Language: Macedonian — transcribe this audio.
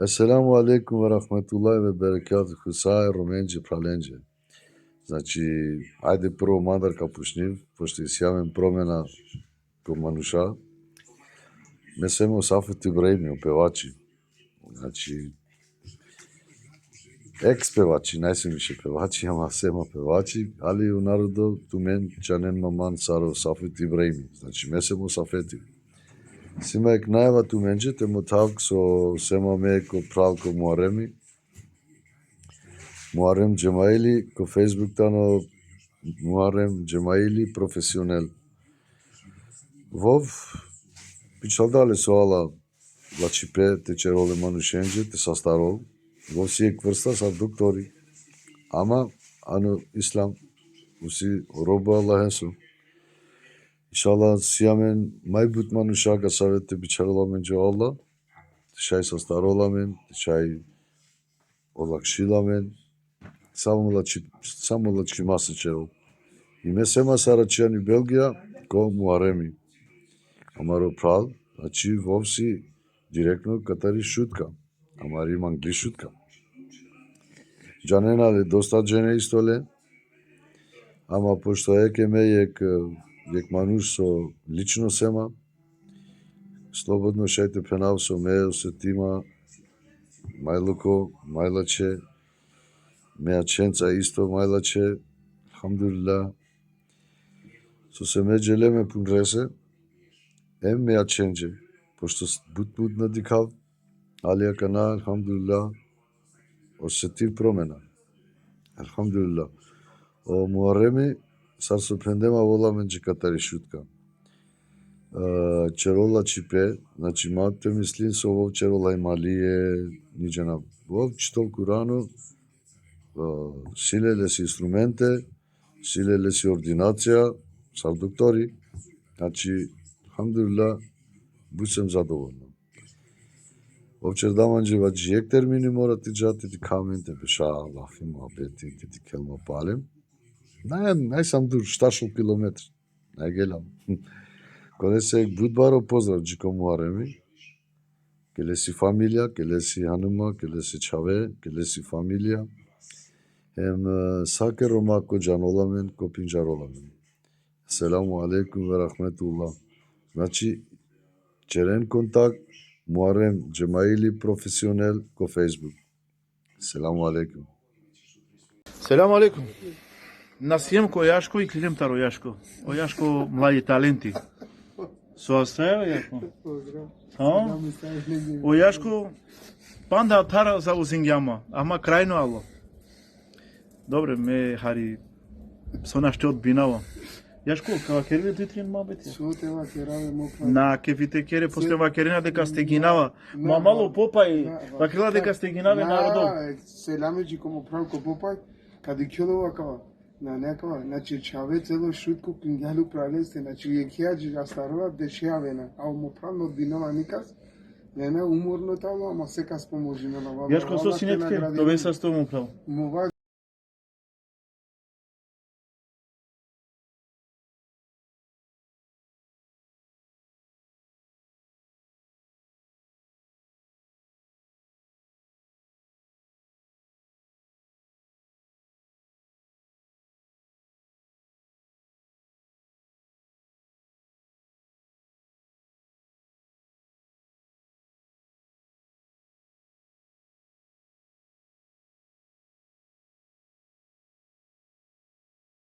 Еселаму алейкум ва рахметуллахи ве берекатуху, сај роменџе праленџе. Значи, ајде прво мандар капушнив, пошто сјамен промена ко мануша. Не семо Сафет Ибраими, певачи. Значи, екс-певачи, најсем више певачи, ама сема певачи, али у народо тумен чанен маман саро Сафет Ибраими. Значи, ме семо Сафети. Сима ек најава туменџе, те мотавк со сема ме ко прал ко Муареми. Муарем Джемаили, ко Фейсбук тано Муарем Джемаили професионел. Вов, пичалдале соала лачипе, те чероле манушенџе, те састарол. Вов си ек врста са доктори. Ама, ано ислам, уси роба Аллахесу. Иншалла, сијамен мајбут манушака савете бичароламен џо Аллах, тешај састароламен, тешај олакшиламен, само лачки масе черол. И ме сема сарачијани Белгија, ко Муареми. Амаро прал, значи вовси директно катари шутка, ама рим англи шутка. Джаненале доста джене истоле, ама пошто еке ме ек мануш со лично сема, слободно шајте пенав со мејо се тима, мајлуко, мајлаче, мејаченца исто мајлаче, алхамдулилла. Со се меđелеме пунресе, мејаченџе, пошто бут надикав, алија кана, алхамдулилла, осетив промена. Алхамдулилла. О Муареми, сар со пендема воламен џе катари шутка. Черола чипе, значи мате мислин со вов черола ималие, ниџена. Вов читол Курано, силеле си инструменте, силеле си ординација, сар доктори. Значи, алхамдулилла, бусем задоволно. Овчер даманџе ваџи ек термини мора ти џати ти каменте, беша лафи муабети, ти келма палем. Нај сам дур, шташол километри, нај гелам. Коне се ек будбаро поздрав џико Муареми, келе си фамилија, келе си ханума, келе си чаве, келе си фамилија. Саке рома ко џаноламен, ко пинџароламен. Селаму алейкум ва рахметуллах. Значи, черен контакт, Муарем Джемаили професионел ко Фейсбук. Селаму алейкум. Селаму алейкум. Насијам ко Јашко и клиентар Јашко. Јашко млади таленти. Со остаја Јашко. О Јашко панда тара за узингјама, ама крајно ало. Добре, ме хари со наште одбинава. Јашко, кава керве дутрин мабети? Со тева кераве мокла. На кефите кере после вакерина дека сте гинава. Ма мало попај, вакрила дека сте гинаве народот. Селаме џико му прав ко попај, каде кјолова кава. На некава, значи чаве цело шутко кингалу пралесте, значи екија џига старова дешјавена, а му правно одбинава никас. Не уморно тамо, ама секас поможиме на вама. Јашко со синетке, тоа се сто му прав.